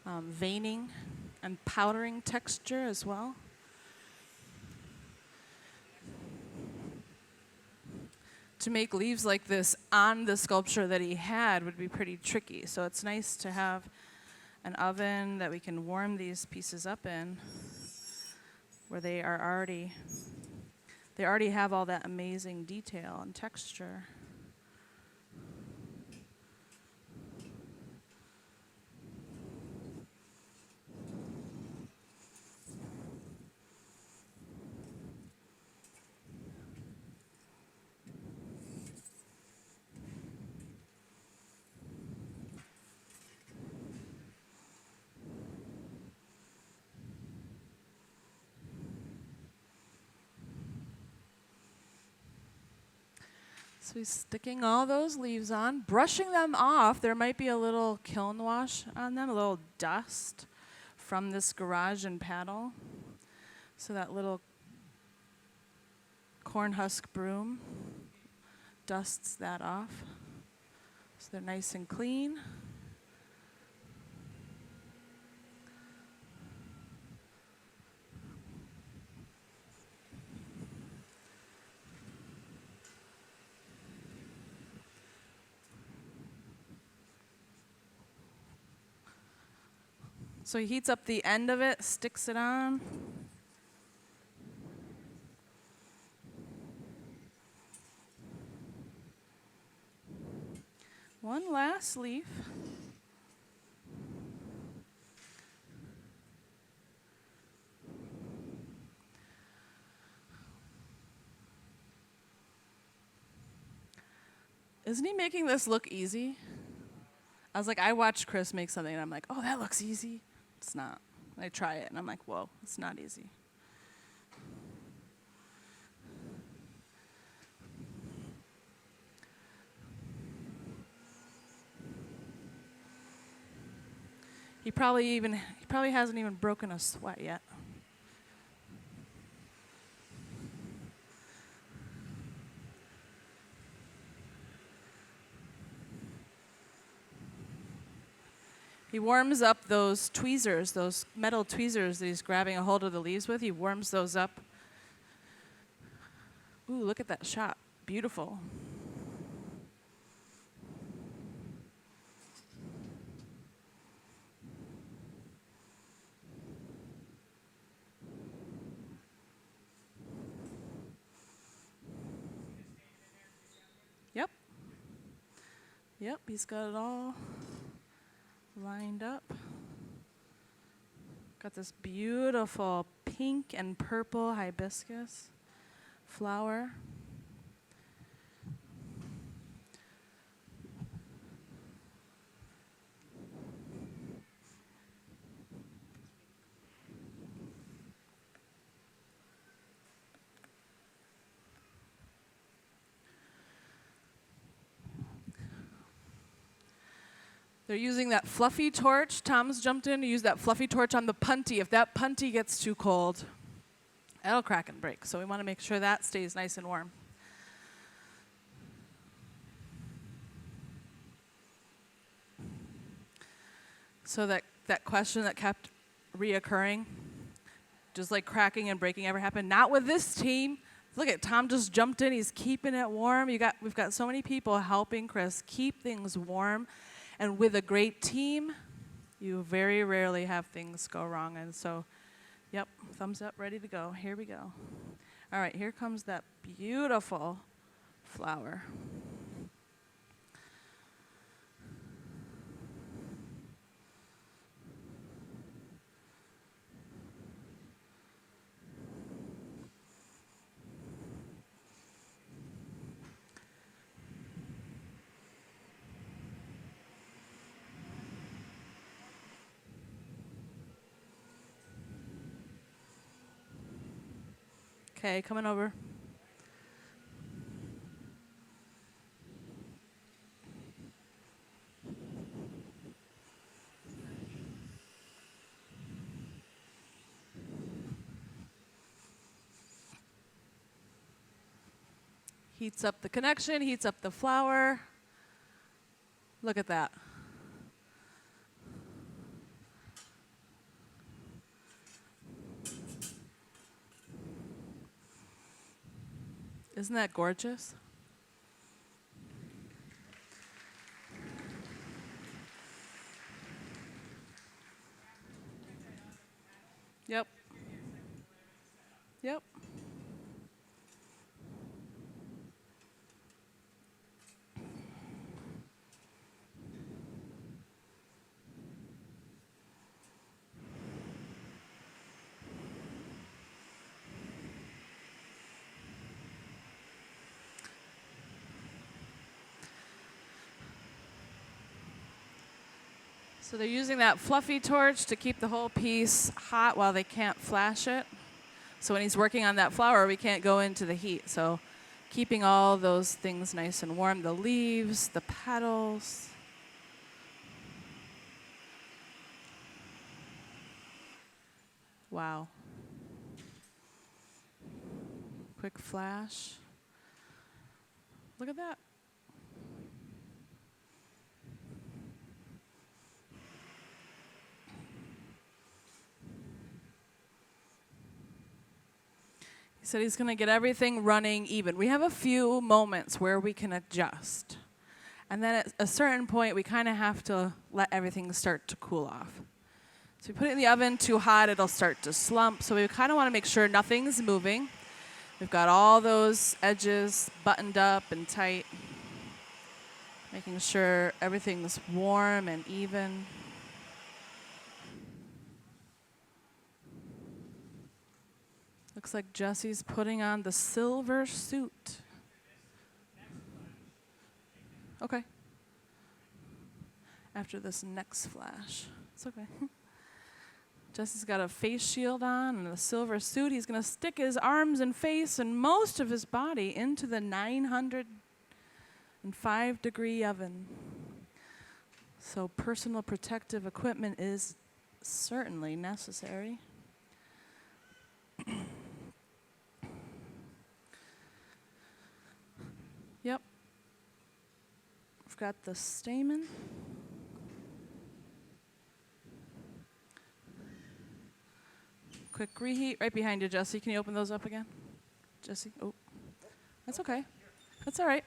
veining and powdering texture as well. To make leaves like this on the sculpture that he had would be pretty tricky. So it's nice to have an oven that we can warm these pieces up in, where they already have all that amazing detail and texture. So he's sticking all those leaves on, brushing them off. There might be a little kiln wash on them, a little dust from this garage and paddle. So that little corn husk broom dusts that off. So they're nice and clean. So he heats up the end of it, sticks it on. One last leaf. Isn't he making this look easy? I was like, I watched Chris make something and I'm like, oh, that looks easy. It's not. I try it and I'm like, whoa, it's not easy. He probably hasn't even broken a sweat yet. He warms up those tweezers, those metal tweezers that he's grabbing a hold of the leaves with. He warms those up. Ooh, look at that shot. Beautiful. Yep. Yep, he's got it all lined up. Got this beautiful pink and purple hibiscus flower. They're using that fluffy torch. Tom's jumped in to use that fluffy torch on the punty. If that punty gets too cold, it'll crack and break. So we want to make sure that stays nice and warm. So that question that kept reoccurring, does like cracking and breaking ever happen? Not with this team. Look at Tom just jumped in. He's keeping it warm. We've got so many people helping Chris keep things warm. And with a great team, you very rarely have things go wrong. And so, yep, thumbs up, ready to go. Here we go. All right, here comes that beautiful flower. Okay, coming over. Heats up the connection, heats up the flour. Look at that. Isn't that gorgeous? Yep. Yep. So they're using that fluffy torch to keep the whole piece hot while they can't flash it. So when he's working on that flower, we can't go into the heat. So keeping all those things nice and warm, the leaves, the petals. Wow. Quick flash. Look at that. He said he's going to get everything running even. We have a few moments where we can adjust. And then at a certain point, we kind of have to let everything start to cool off. So if we put it in the oven too hot, it'll start to slump. So we kind of want to make sure nothing's moving. We've got all those edges buttoned up and tight. Making sure everything's warm and even. Looks like Jesse's putting on the silver suit. Okay. After this next flash. It's okay. Jesse's got a face shield on and a silver suit. He's going to stick his arms and face and most of his body into the 905-degree oven. So personal protective equipment is certainly necessary. Yep. We've got the stamen. Quick reheat right behind you, Jesse. Can you open those up again? Jesse, oh. That's okay. That's all right.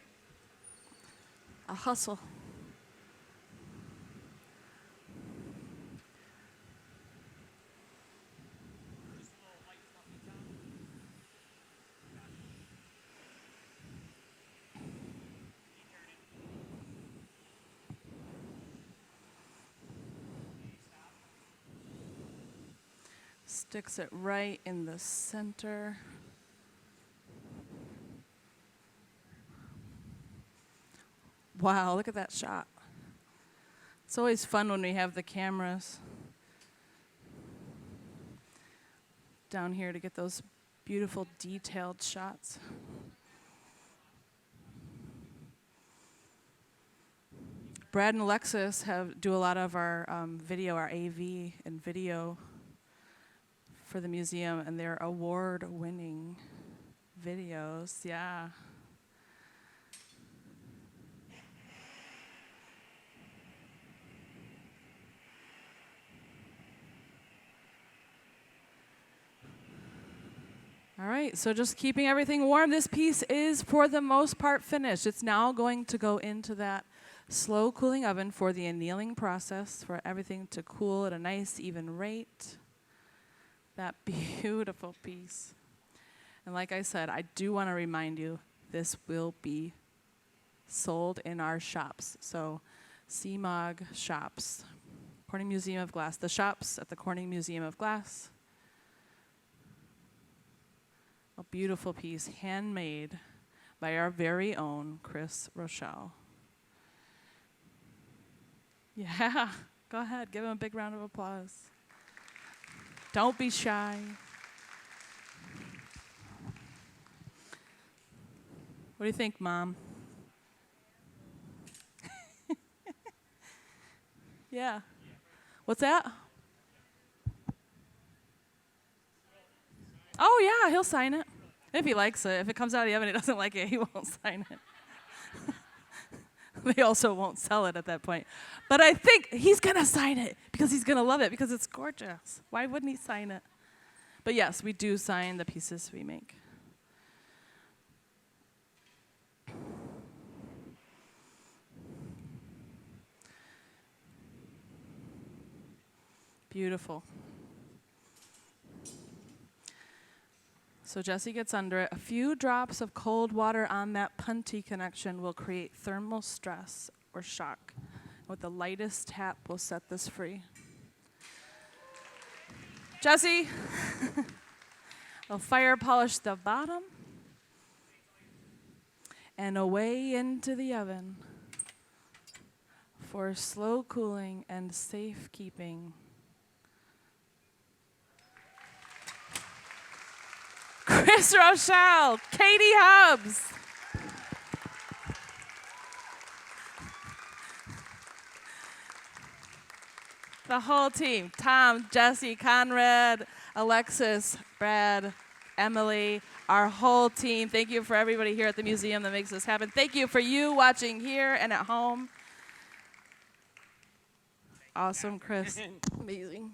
I'll hustle. Sticks it right in the center. Wow, look at that shot. It's always fun when we have the cameras down here to get those beautiful detailed shots. Brad and Alexis do a lot of our video, our AV and video for the museum, and they're award-winning videos. Yeah. All right, so just keeping everything warm. This piece is, for the most part, finished. It's now going to go into that slow cooling oven for the annealing process, for everything to cool at a nice, even rate. That beautiful piece. And like I said, I do want to remind you, this will be sold in our shops. So CMOG shops, Corning Museum of Glass, the shops at the Corning Museum of Glass. A beautiful piece, handmade by our very own Chris Rochelle. Yeah, go ahead, give him a big round of applause. Don't be shy. What do you think, Mom? Yeah. What's that? Oh, yeah, he'll sign it. If he likes it. If it comes out of the oven and he doesn't like it, he won't sign it. They also won't sell it at that point. But I think he's going to sign it because he's going to love it because it's gorgeous. Why wouldn't he sign it? But yes, we do sign the pieces we make. Beautiful. So Jesse gets under it. A few drops of cold water on that puntee connection will create thermal stress or shock. With the lightest tap, we'll set this free. Jesse, we'll fire polish the bottom and away into the oven for slow cooling and safekeeping. Chris Rochelle, Katie Hubbs. The whole team, Tom, Jesse, Conrad, Alexis, Brad, Emily, our whole team. Thank you for everybody here at the museum that makes this happen. Thank you for you watching here and at home. Awesome, Chris. Amazing.